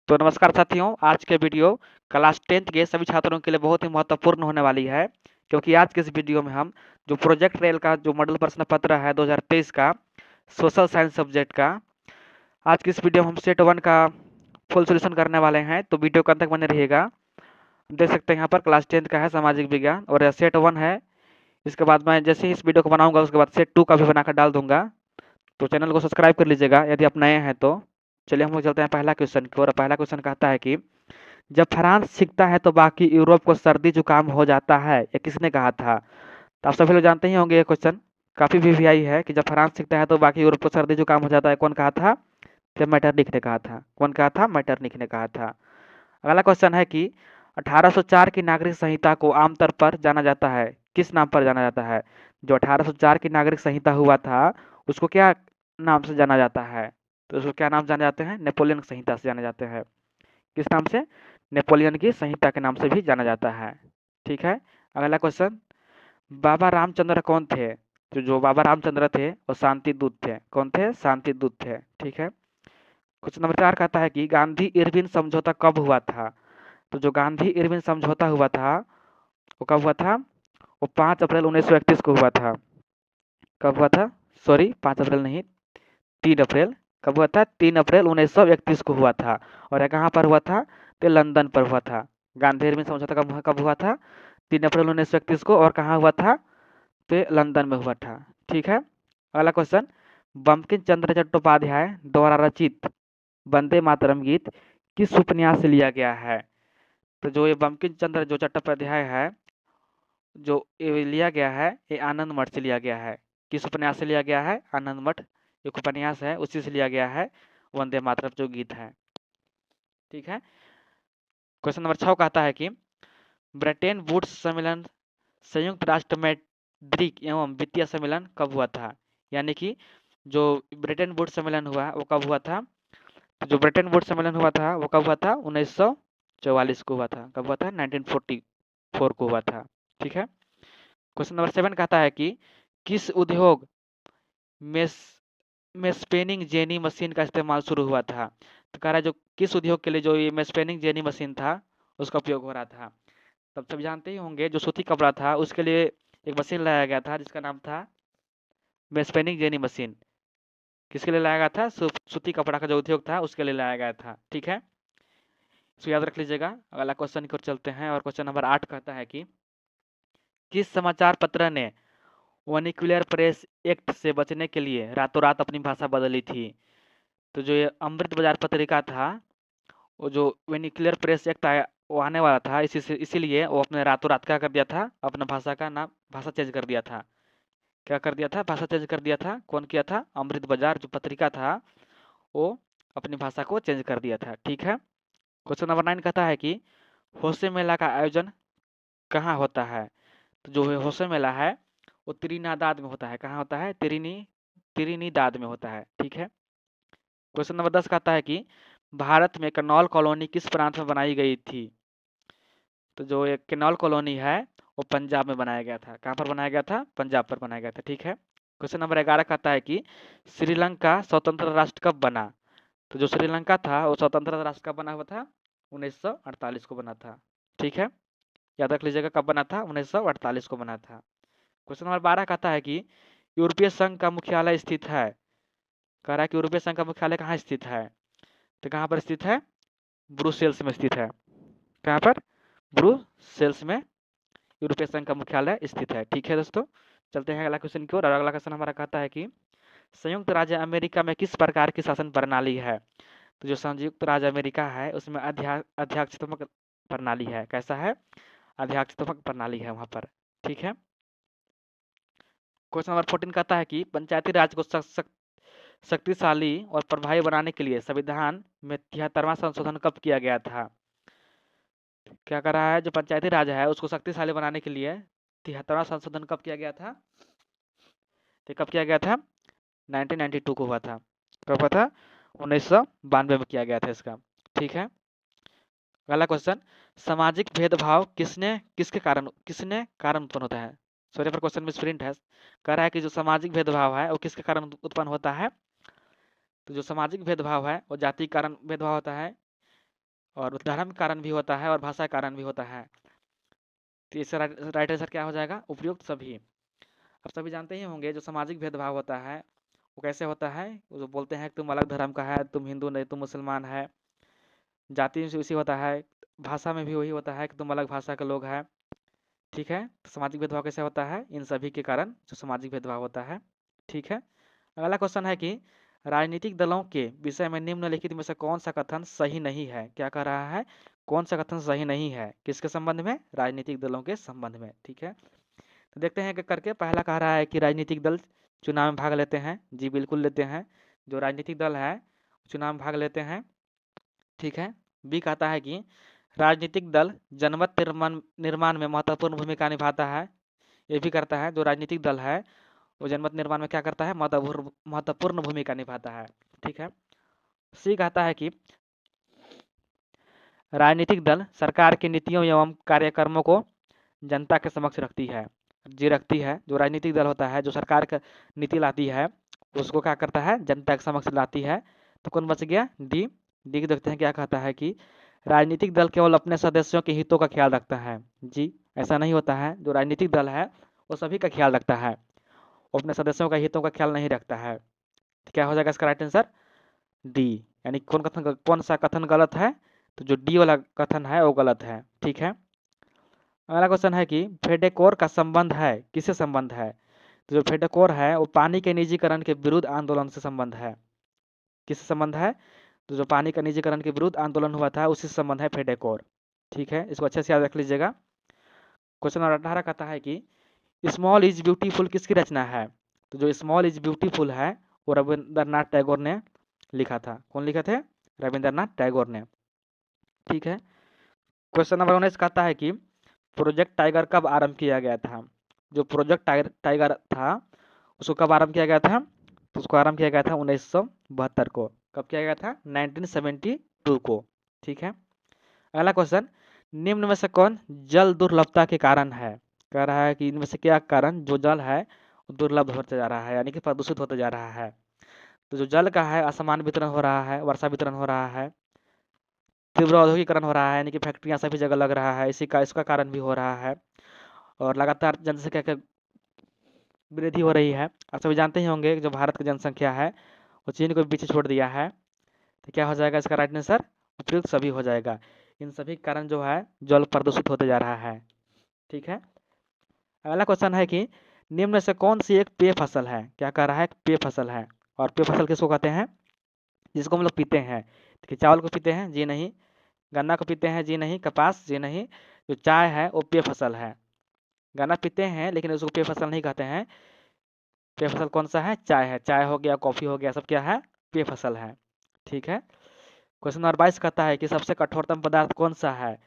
तो नमस्कार साथियों, आज के वीडियो क्लास 10th के सभी छात्रों के लिए बहुत ही महत्वपूर्ण होने वाली है, क्योंकि आज के इस वीडियो में हम जो प्रोजेक्ट रेल का जो मॉडल प्रश्न पत्र है 2023 का सोशल साइंस सब्जेक्ट का, आज की इस वीडियो में हम सेट 1 का फुल सॉल्यूशन करने वाले हैं। तो वीडियो का अंत तक बने रहिएगा। देख सकते हैं यहाँ पर क्लास 10th का है सामाजिक विज्ञान और यह सेट 1 है। इसके बाद मैं जैसे ही इस वीडियो को बनाऊंगा उसके बाद सेट 2 का भी बनाकर डाल दूंगा। तो चैनल को सब्सक्राइब कर लीजिएगा यदि आप नए हैं तो। चलिए हम लोग चलते हैं पहला क्वेश्चन की ओर। पहला क्वेश्चन कहता है कि जब फ्रांस सीखता है तो बाकी यूरोप को सर्दी जुकाम हो जाता है, ये किसने कहा था? तो आप सभी लोग जानते ही होंगे ये क्वेश्चन, काफी वीवीआई है कि जब फ्रांस सीखता है तो बाकी यूरोप को सर्दी जुकाम हो जाता है, कौन कहा था? जब मैटरनिख ने कहा था। कौन कहा था? मैटरनिख ने कहा था। अगला क्वेश्चन है कि 1804 की नागरिक संहिता को आमतौर पर जाना जाता है, किस नाम पर जाना जाता है? जो 1804 की नागरिक संहिता हुआ था उसको क्या नाम से जाना जाता है? तो उसको क्या नाम जाने जाते हैं? नेपोलियन संहिता से जाने जाते हैं। किस नाम से? नेपोलियन की संहिता के नाम से भी जाना जाता है। ठीक है। अगला क्वेश्चन, बाबा रामचंद्र कौन थे? तो जो बाबा रामचंद्र थे वो शांति दूत थे। कौन थे? शांति दूत थे। ठीक है। क्वेश्चन नंबर 4 कहता है कि गांधी इरविन समझौता कब हुआ था? तो जो गांधी इरविन समझौता हुआ था वो कब हुआ था? वो 5 अप्रैल 1931 को हुआ था। कब हुआ था? सॉरी, 5 अप्रैल नहीं, 3 अप्रैल। कब हुआ था? 3 अप्रैल 1931 को हुआ था। और यह कहाँ पर हुआ था? तो लंदन पर हुआ था। गांधी इरविन समझौता कब हुआ था? 3 अप्रैल 1931 को। और कहाँ हुआ था? तो लंदन में हुआ था। ठीक है। अगला क्वेश्चन, बंकिम चंद्र चट्टोपाध्याय द्वारा रचित वंदे मातरम गीत किस उपन्यास से लिया गया है? तो जो ये बंकिम चंद्र जो चट्टोपाध्याय है, जो ये लिया गया है, ये आनंद मठ से लिया गया है। किस उपन्यास से लिया गया है? आनंद मठ एक उपन्यास है, उसी से लिया गया है वंदे मातरम जो गीत है। ठीक है। क्वेश्चन नंबर 6 कहता है कि ब्रिटेन वुड्स सम्मेलन संयुक्त राष्ट्र मौद्रिक एवं वित्तीय सम्मेलन कब हुआ था? यानी कि जो ब्रिटेन वुड्स सम्मेलन हुआ वो कब हुआ था? तो जो ब्रिटेन वुड्स सम्मेलन हुआ था वो कब हुआ था? 1944 को हुआ था। कब हुआ था? 1944 को हुआ था। ठीक है। क्वेश्चन नंबर 7 कहता है कि किस उद्योग में में स्पेनिंग जेनी मशीन का इस्तेमाल शुरू हुआ था? तो कह रहा है जो किस उद्योग के लिए जो ये स्पेनिंग जेनी मशीन था उसका उपयोग हो रहा था? तब सब जानते ही होंगे जो सूती कपड़ा था उसके लिए एक मशीन लाया गया था जिसका नाम था स्पेनिंग जेनी मशीन। किसके लिए लाया गया था? सूती कपड़ा का जो उद्योग था उसके लिए लाया गया था। ठीक है। इसको याद रख लीजिएगा। अगला क्वेश्चन की ओर चलते हैं और क्वेश्चन नंबर 8 कहता है कि किस समाचार पत्र ने वर्निकुलर प्रेस एक्ट से बचने के लिए रातों रात अपनी भाषा बदली थी? तो जो ये अमृत बाजार पत्रिका था, वो जो वर्निकुलर प्रेस एक्ट आया वो आने वाला था, इसीलिए वो अपने रातों रात क्या कर दिया था? अपना भाषा का नाम भाषा चेंज कर दिया था। क्या कर दिया था? भाषा चेंज कर दिया था। कौन किया था? अमृत बाजार जो पत्रिका था वो अपनी भाषा को चेंज कर दिया था। ठीक है। क्वेश्चन नंबर 9 कहता है कि होसे मेला का आयोजन कहाँ होता है? तो जो होसे मेला है वो त्रिनादाद में होता है। कहाँ होता है? त्रिनीदाद में होता है। ठीक है। क्वेश्चन नंबर 10 कहता है कि भारत में कनौल कॉलोनी किस प्रांत में बनाई गई थी? तो जो एक कनौल कॉलोनी है वो पंजाब में बनाया गया था। कहाँ पर बनाया गया था? पंजाब पर बनाया गया था। ठीक है। क्वेश्चन नंबर 11 कहता है कि श्रीलंका स्वतंत्र राष्ट्र कब बना? तो जो श्रीलंका था वो स्वतंत्र राष्ट्र कब बना हुआ था? 1948 को बना था। ठीक है। याद रख लीजिएगा कब बना था? 1948 को बना था। क्वेश्चन नंबर 12 कहता है कि यूरोपीय संघ का मुख्यालय स्थित है। कह रहा है कि यूरोपीय संघ का मुख्यालय कहाँ स्थित है? तो कहाँ पर स्थित है? ब्रुसेल्स में स्थित है। कहाँ पर? ब्रुसेल्स में यूरोपीय संघ का मुख्यालय स्थित है। ठीक है दोस्तों, चलते हैं अगला क्वेश्चन की ओर। अगला क्वेश्चन हमारा कहता है कि संयुक्त राज्य अमेरिका में किस प्रकार की शासन प्रणाली है? तो जो संयुक्त राज्य अमेरिका है उसमें अध्यक्षात्मक प्रणाली है। कैसा है? अध्यक्षात्मक प्रणाली है वहां पर। ठीक है। क्वेश्चन नंबर 14 कहता है कि पंचायती राज को शक्तिशाली और प्रभावी बनाने के लिए संविधान में 73वां संशोधन कब किया गया था? क्या कर रहा है? जो पंचायती राज है उसको शक्तिशाली बनाने के लिए 73वां संशोधन कब किया गया था? तो कब किया गया था? 1992 को हुआ था। कब हुआ था? 1992 में किया गया था इसका। ठीक है। अगला क्वेश्चन, सामाजिक भेदभाव किसने कारण उत्पन्न होता है? सॉरी पर क्वेश्चन में प्रिंट है। कह रहा है कि जो सामाजिक भेदभाव है वो किसके कारण उत्पन्न होता है? तो जो सामाजिक भेदभाव है वो जाति के कारण भेदभाव होता है, और धर्म के कारण भी होता है और भाषा के कारण भी होता है। तो इसका राइट आंसर क्या हो जाएगा? उपयुक्त सभी। अब सभी जानते ही होंगे जो सामाजिक भेदभाव होता है वो कैसे होता है। वो जो बोलते हैं कि तुम अलग धर्म का है, तुम हिंदू नहीं, तुम मुसलमान है। जाति में भी उसी होता है, भाषा में भी वही होता है कि तुम अलग भाषा के लोग हैं। ठीक है, तो सामाजिक भेदभाव कैसे होता है? इन सभी के कारण जो सामाजिक भेदभाव होता है। ठीक है, अगला क्वेश्चन है कि राजनीतिक दलों के विषय में निम्नलिखित में से कौन सा कथन सही नहीं है? क्या कह रहा है? कौन सा कथन सही नहीं है? किसके संबंध में? राजनीतिक दलों के संबंध में। ठीक है, तो देखते हैं कि करके। पहला कह रहा है कि राजनीतिक दल चुनाव में भाग लेते हैं। जी बिल्कुल लेते हैं, जो राजनीतिक दल है चुनाव में भाग लेते हैं। ठीक है, बी कहता है कि राजनीतिक दल जनमत निर्माण में महत्वपूर्ण भूमिका निभाता है। ये भी करता है, जो राजनीतिक दल है वो जनमत निर्माण में क्या करता है? महत्वपूर्ण भूमिका निभाता है। ठीक है, सी कहता है कि राजनीतिक दल सरकार की नीतियों एवं कार्यक्रमों को जनता के समक्ष रखती है। जी रखती है, जो राजनीतिक दल होता है जो सरकार का नीति लाती है उसको क्या करता है? जनता के समक्ष लाती है। तो कौन बच गया? डी। डी को देखते हैं क्या कहता है कि राजनीतिक दल केवल अपने सदस्यों के हितों का ख्याल रखता है। जी ऐसा नहीं होता है, जो राजनीतिक दल है वो सभी का ख्याल रखता है, वो अपने सदस्यों का हितों का ख्याल नहीं रखता है। तो क्या हो जाएगा इसका राइट आंसर? डी। यानी कौन सा कथन गलत है? तो जो डी वाला कथन है वो गलत है। ठीक है, अगला क्वेश्चन है कि फेडेकोर का संबंध है, किससे संबंध है? तो जो फेडेकोर है वो पानी के निजीकरण के विरुद्ध आंदोलन से संबंध है। किससे संबंध है? तो जो पानी का निजीकरण के विरुद्ध आंदोलन हुआ था उसी से संबंध है फेडेकोर। ठीक है, इसको अच्छे से याद रख लीजिएगा। क्वेश्चन नंबर 18 कहता है कि स्मॉल इज ब्यूटीफुल किसकी रचना है? तो जो स्मॉल इज ब्यूटीफुल है वो रविंद्रनाथ टैगोर ने लिखा था। कौन लिखे थे? रविंद्रनाथ टैगोर ने। ठीक है, क्वेश्चन नंबर 19 कहता है कि प्रोजेक्ट टाइगर कब आरंभ किया गया था? जो प्रोजेक्ट टाइगर था उसको कब आरंभ किया गया था? तो उसको आरंभ किया गया था 1972 को। कब किया गया था? 1972 को। ठीक है, अगला क्वेश्चन, निम्न में से कौन जल दुर्लभता के कारण है? कह रहा है कि इनमें से क्या कारण जो जल है वो दुर्लभ होता जा रहा है, यानी कि प्रदूषित होता जा रहा है। तो जो जल का है असमान वितरण हो रहा है, वर्षा वितरण हो रहा है, तीव्र औद्योगिकरण हो रहा है, यानी कि फैक्ट्रियां सभी जगह लग रहा है, इसका कारण भी हो रहा है। और लगातार जनसंख्या की वृद्धि हो रही है। आप सभी जानते ही होंगे कि जो भारत की जनसंख्या है वो चीन को पीछे छोड़ दिया है। तो क्या हो जाएगा इसका राइट आंसर? उपयुक्त सभी हो जाएगा। इन सभी के कारण जो है जल प्रदूषित होते जा रहा है। ठीक है, अगला क्वेश्चन है कि निम्न में से कौन सी एक पेय फसल है? क्या कह रहा है? पेय फसल है। और पेय फसल किसको कहते हैं? जिसको हम लोग पीते हैं। देखिए, चावल को पीते हैं? जी नहीं। गन्ना को पीते हैं? जी नहीं। कपास? जी नहीं। जो चाय है वो पेय फसल है। गन्ना पीते हैं लेकिन उसको पेय फसल नहीं कहते हैं। पेय फसल कौन सा है? चाय है। चाय हो गया, कॉफी हो गया, सब क्या है? पेय फसल है। ठीक है, क्वेश्चन नंबर 22 कहता है कि सबसे कठोरतम पदार्थ कौन सा है?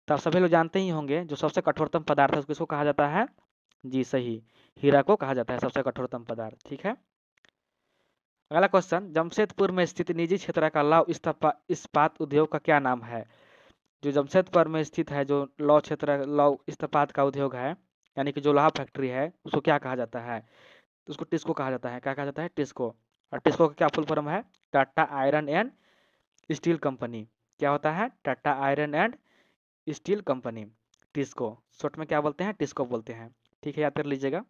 तब सभी लोग जानते ही होंगे जो सबसे कठोरतम पदार्थ है उसको किसको कहा जाता है? जी सही, हीरा को कहा जाता है सबसे कठोरतम पदार्थ। ठीक है, अगला क्वेश्चन, जमशेदपुर में स्थित निजी क्षेत्र का लौह इस्पात उद्योग का क्या नाम है? जो जमशेदपुर में स्थित है जो लौह इस्पात का उद्योग है, यानी कि जो लोहा फैक्ट्री है उसको क्या कहा जाता है? तो उसको टिस्को कहा जाता है। क्या कहा जाता है? टिस्को। और टिस्को का क्या फुल फॉर्म है? Tata iron and steel company. क्या होता है? Tata iron and steel company, TISCO. Short में क्या बोलते हैं? टिस्को बोलते हैं। ठीक है, याद कर लीजिएगा।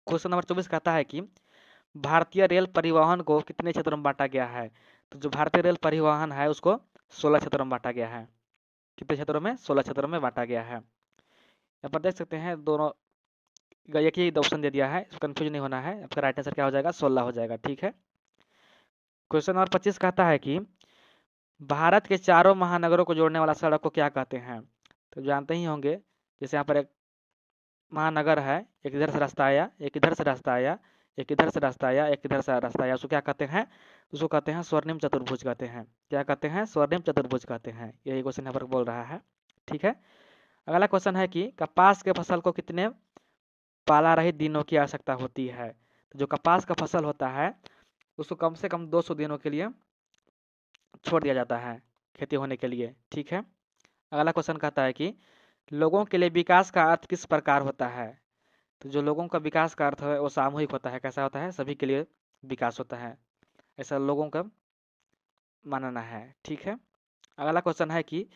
क्वेश्चन नंबर 24 कहता है कि भारतीय रेल परिवहन को कितने क्षेत्रों में बांटा गया है? तो जो भारतीय रेल परिवहन है उसको 16 क्षेत्रों में बांटा गया है। कितने क्षेत्रों में? 16 क्षेत्रों में बांटा गया है। यहाँ पर देख सकते हैं दोनों एक ही ऑप्शन दे दिया है, कंफ्यूज नहीं होना है। आपका राइट आंसर क्या हो जाएगा? 16 हो जाएगा। ठीक है, क्वेश्चन नंबर 25 कहता है कि भारत के चारों महानगरों को जोड़ने वाला सड़क को क्या कहते हैं? तो जानते ही होंगे, जैसे यहाँ पर एक महानगर है, एक इधर से रास्ता आया, एक इधर से रास्ता आया, एक इधर से रास्ता आया, एक इधर से रास्ता आया, उसको क्या कहते हैं? उसको कहते हैं स्वर्णिम चतुर्भुज कहते हैं। क्या कहते हैं? स्वर्णिम चतुर्भुज कहते हैं। यही क्वेश्चन यहाँ पर बोल रहा है। ठीक है, अगला क्वेश्चन है कि कपास के फसल को कितने पाला रहित दिनों की आवश्यकता होती है? तो जो कपास का फसल होता है उसको कम से कम 200 दिनों के लिए छोड़ दिया जाता है खेती होने के लिए। ठीक है, अगला क्वेश्चन कहता है कि लोगों के लिए विकास का अर्थ किस प्रकार होता है? तो जो लोगों का विकास का अर्थ है वो सामूहिक होता है। कैसा होता है? सभी के लिए विकास होता है, ऐसा लोगों का मानना है। ठीक है, अगला क्वेश्चन है कि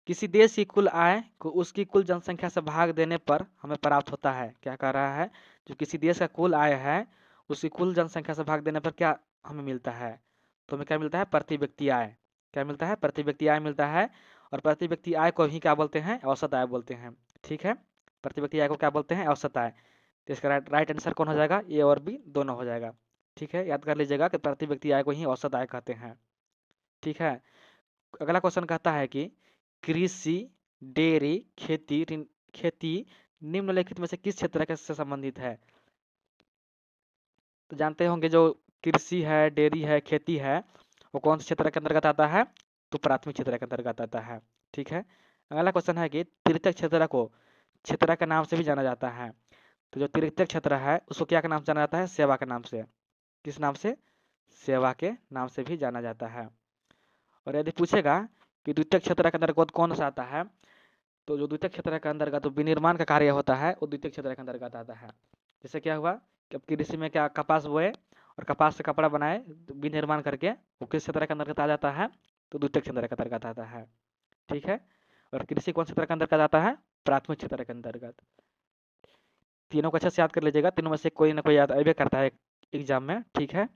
किसी देश की कुल आय को उसकी कुल जनसंख्या से भाग देने पर हमें प्राप्त होता है। क्या कह रहा है, जो किसी देश का कुल आय है उसकी कुल जनसंख्या से भाग देने पर क्या हमें मिलता है, तो हमें क्या मिलता है, प्रति व्यक्ति आय। क्या मिलता है, प्रति व्यक्ति आय मिलता है। और प्रति व्यक्ति आय को ही क्या बोलते हैं, औसत आय बोलते हैं। ठीक है, प्रति व्यक्ति आय को क्या बोलते हैं, औसत आय। तो इसका राइट आंसर कौन हो जाएगा, ए और बी दोनों हो जाएगा। ठीक है, याद कर लीजिएगा कि प्रति व्यक्ति आय को ही औसत आय कहते हैं। ठीक है, अगला क्वेश्चन कहता है कि कृषि, डेयरी, खेती निम्नलिखित में से किस क्षेत्र के से संबंधित है। तो जानते होंगे जो कृषि है, डेयरी है, खेती है, वो कौन से क्षेत्र के अंतर्गत आता है, तो प्राथमिक क्षेत्र के अंतर्गत आता है। ठीक है, अगला क्वेश्चन है कि तृतीयक क्षेत्र को क्षेत्र के नाम से भी जाना जाता है। तो जो तृतीयक क्षेत्र है उसको क्या के नाम से जाना जाता है, सेवा के नाम से। किस नाम से, सेवा के नाम से भी जाना जाता है। और यदि पूछेगा कि द्वितीयक क्षेत्र के अंतर्गत कौन सा आता है, तो जो द्वितीयक क्षेत्र के अंतर्गत विनिर्माण का कार्य होता है वो द्वितीयक क्षेत्र के अंतर्गत आता है। जैसे क्या हुआ कि अब कृषि में क्या कपास बोए और कपास से कपड़ा बनाए, तो विनिर्माण करके वो किस क्षेत्र के अंतर्गत आ जाता है, तो द्वितीयक क्षेत्र के अंतर्गत आता है। ठीक है, और कृषि कौन क्षेत्र के अंतर्गत आता है, प्राथमिक क्षेत्र के अंतर्गत। तीनों को अच्छे से याद कर लीजिएगा, तीनों में से कोई ना कोई याद अभी करता है एग्जाम में। ठीक है,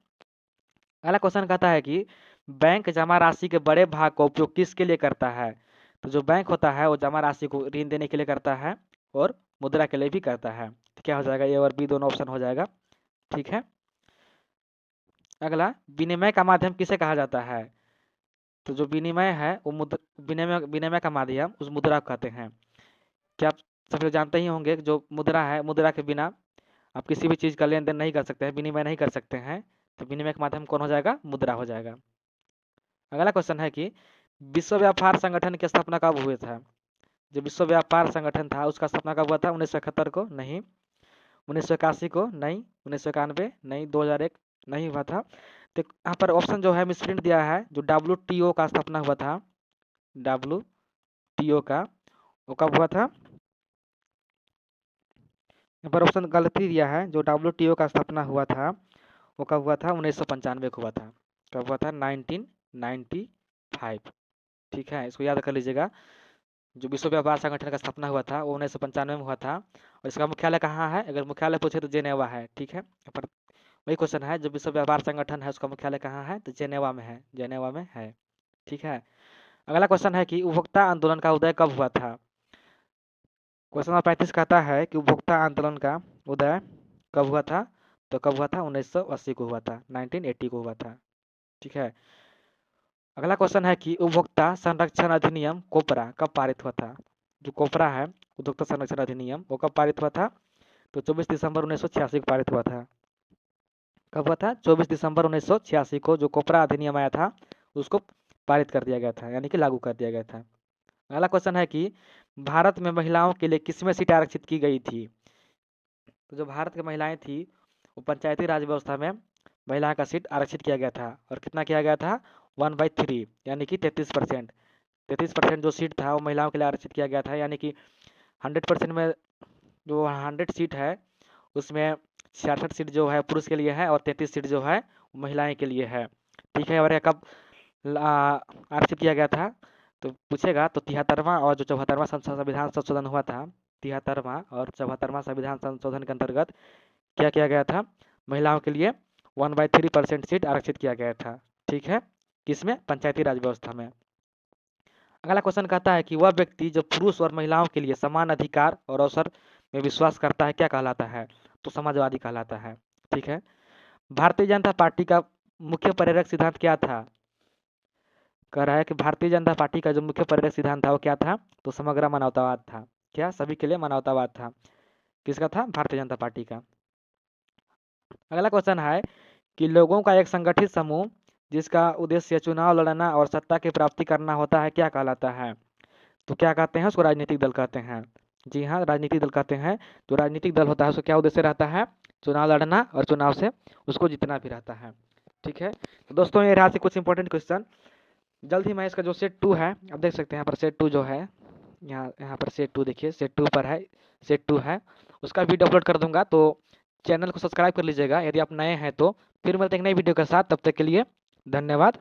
अगला क्वेश्चन कहता है कि बैंक जमा राशि के बड़े भाग का उपयोग किसके लिए करता है। तो जो बैंक होता है वो जमा राशि को ऋण देने के लिए करता है और मुद्रा के लिए भी करता है। तो क्या हो जाएगा, ए और बी दोनों ऑप्शन हो जाएगा। ठीक है, अगला विनिमय का माध्यम किसे कहा जाता है। तो जो विनिमय है वो विनिमय विनिमय का माध्यम उस मुद्रा को कहते हैं। क्या आप सब लोग जानते ही होंगे कि जो मुद्रा है, मुद्रा के बिना आप किसी भी चीज़ का लेन देन नहीं कर सकते हैं, विनिमय नहीं कर सकते हैं। तो विनिमय का माध्यम कौन हो जाएगा, मुद्रा हो जाएगा। अगला क्वेश्चन है कि विश्व व्यापार संगठन की स्थापना कब हुई था। जो विश्व व्यापार संगठन था उसका स्थापना कब हुआ था, 1971 को नहीं, 1981 को नहीं, 1991 नहीं, 2001 नहीं हुआ था। तो यहाँ पर ऑप्शन जो है मिसप्रिंट दिया है, जो WTO का स्थापना हुआ था, WTO का वो कब हुआ था, यहाँ पर ऑप्शन गलती दिया है। जो WTO का स्थापना हुआ था वो कब हुआ था, 1995 को हुआ था। कब हुआ था, 1995। ठीक है, इसको याद कर लीजिएगा। जो विश्व व्यापार संगठन का स्थापना हुआ था वो 1995 में हुआ था। और इसका मुख्यालय कहाँ है, अगर मुख्यालय पूछे तो जेनेवा है। ठीक है, पर वही क्वेश्चन है, जो विश्व व्यापार संगठन है उसका मुख्यालय कहाँ है, तो जेनेवा में है, जेनेवा में है। ठीक है, अगला क्वेश्चन है कि उपभोक्ता आंदोलन का उदय कब हुआ था। क्वेश्चन नंबर 35 कहता है कि उपभोक्ता आंदोलन का उदय कब हुआ था, तो कब हुआ था, 1980 को हुआ था, 1980 को हुआ था। ठीक है, अगला क्वेश्चन है कि उपभोक्ता संरक्षण अधिनियम कोपरा कब पारित हुआ था। जो कोपरा है, उपभोक्ता संरक्षण अधिनियम, वो कब पारित हुआ था, तो 24 दिसंबर 1986 को पारित हुआ था। कब हुआ था, 24 दिसंबर 1986 को जो कोपरा अधिनियम आया था उसको पारित कर दिया गया था, यानी कि लागू कर दिया गया था। अगला क्वेश्चन है कि भारत में महिलाओं के लिए किसमें सीट आरक्षित की गई थी। तो जो भारत की महिलाएं थी वो पंचायती राज व्यवस्था में महिला का सीट आरक्षित किया गया था। और कितना किया गया था, 1/3, यानी कि 33%। 33% जो सीट था वो महिलाओं के लिए आरक्षित किया गया था, यानी कि 100% में जो 100 सीट है उसमें 66 सीट जो है पुरुष के लिए है और 33 सीट जो है वो महिलाएं के लिए है। ठीक है, और यह कब आरक्षित किया गया था, तो पूछेगा तो 73वां और जो 74वां संविधान संशोधन हुआ था, 73वां और 74वां संविधान संशोधन के अंतर्गत क्या किया गया था, महिलाओं के लिए 1/3% सीट आरक्षित किया गया था। ठीक है, किसमें, पंचायती राज व्यवस्था में। अगला क्वेश्चन कहता है कि वह व्यक्ति जो पुरुष और महिलाओं के लिए समान अधिकार और अवसर में विश्वास करता है क्या कहलाता है, तो समाजवादी कहलाता है। ठीक है, भारतीय जनता पार्टी का मुख्य प्रेरक सिद्धांत क्या था। कह रहा है कि भारतीय जनता पार्टी का जो मुख्य प्रेरक सिद्धांत था वो क्या था, तो समग्र मानवतावाद था। क्या, सभी के लिए मानवतावाद था। किसका था, भारतीय जनता पार्टी का। अगला क्वेश्चन है कि लोगों का एक संगठित समूह जिसका उद्देश्य चुनाव लड़ना और सत्ता की प्राप्ति करना होता है क्या कहलाता है, तो क्या कहते हैं उसको, राजनीतिक दल कहते हैं। जी हाँ, राजनीतिक दल कहते हैं। जो राजनीतिक दल होता है उसका क्या उद्देश्य रहता है, चुनाव लड़ना और चुनाव से उसको जीतना भी रहता है। ठीक है, तो दोस्तों ये रहा से कुछ इंपॉर्टेंट क्वेश्चन। जल्द ही मैं इसका जो सेट 2 है, आप देख सकते हैं यहाँ पर सेट 2 जो है, यहाँ पर सेट 2 देखिए, सेट 2 पर है, सेट 2 है, उसका वीडियो अपलोड कर दूंगा। तो चैनल को सब्सक्राइब कर लीजिएगा यदि आप नए हैं तो। फिर मिलते हैं नई वीडियो के साथ, तब तक के लिए धन्यवाद।